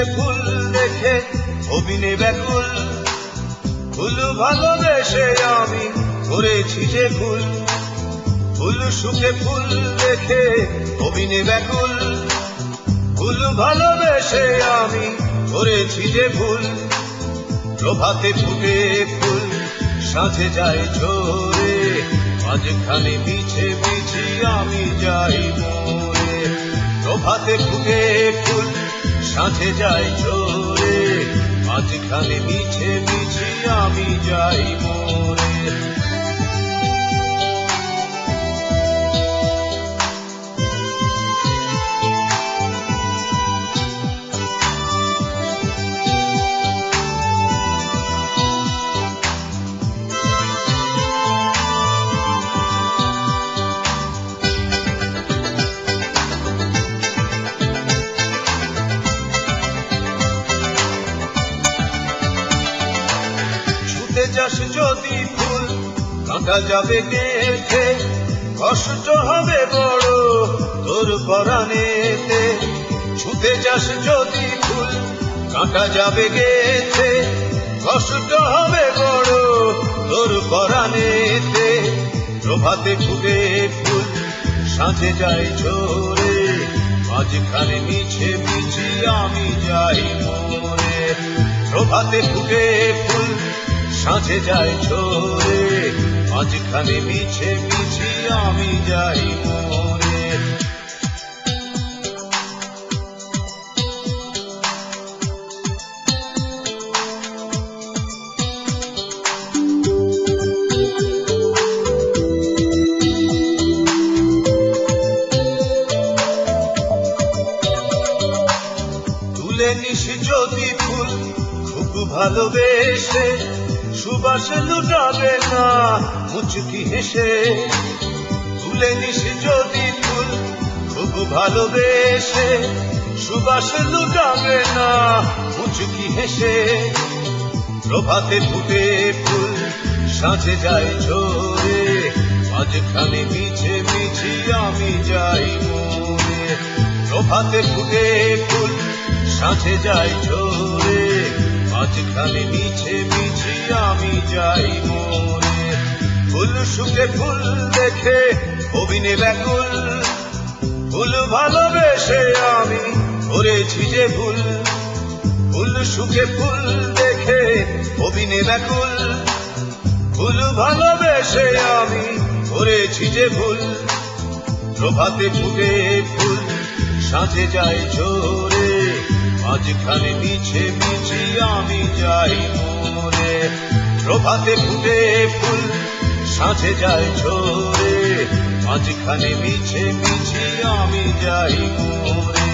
সুখে ফুল দেখে অভিনে ব্যাকুল, ফুল ভালোবেসে আমি করেছি যে ভুল। ফুল সুখে ফুল দেখে অভিনে ব্যাকুল, ফুল ভালোবেসে আমি করেছি যে ভুল। প্রভাতে ফুটে ফুল সাঁঝে যায় ঝরে, মাঝখানে মিছে মিছি আমি যাই মরে। প্রভাতে ফুটে ফুল সাঁঝে যায় ঝরে, মাঝখানে মিছে মিছি আমি যাই মরে। যাস যদি ফুল কাঁটা যাবে গেছে, কষ্ট হবে বড় তোর পরাণেতে। ছুতে যাস যদি ফুল কাঁটা যাবে গেছে, কষ্ট হবে বড় তোর পরাণেতে। প্রভাতে ফুটে ফুল সাঁঝে যায় ঝরে, মাঝখানে মিছে মিছি আমি যাই মরে। প্রভাতে ফুটে ফুল সাঁঝে যায় ঝরে, মাঝখানে মিছে মিছি আমি যাই মরে। তুলে নিস যদি ফুল খুব ভালোবেসে, সুবাস লুটাবে না মুচকি হেসে। তুলে নিস যদি ফুল খুব ভালোবেসে, সুবাস লুটাবে না মুচকি হেসে। প্রভাতে ফুটে ফুল সাঁঝে যায় ঝরে, মাঝখানে মিছে মিছি আমি যাই মরে। প্রভাতে ফুটে ফুল সাঁঝে যায় ঝরে, মাঝখানে মিছে মিছি আমি যাই মরে। ফুল সুখে ফুল দেখে অভিনে ব্যাকুল, ফুল ভালোবেসে আমি করেছি যে ভুল। ফুল সুখে ফুল দেখে অভিনে ব্যাকুল, ফুল ভালোবেসে আমি করেছি যে ভুল। প্রভাতে ফুটে ফুল সাঁঝে যায় ঝরে, মাঝখানে মিছে মিছি আমি যাই মরে। প্রভাতে ফুটে ফুল সাঁঝে যায় ঝরে, মাঝখানে মিছে মিছি আমি যাই মরে।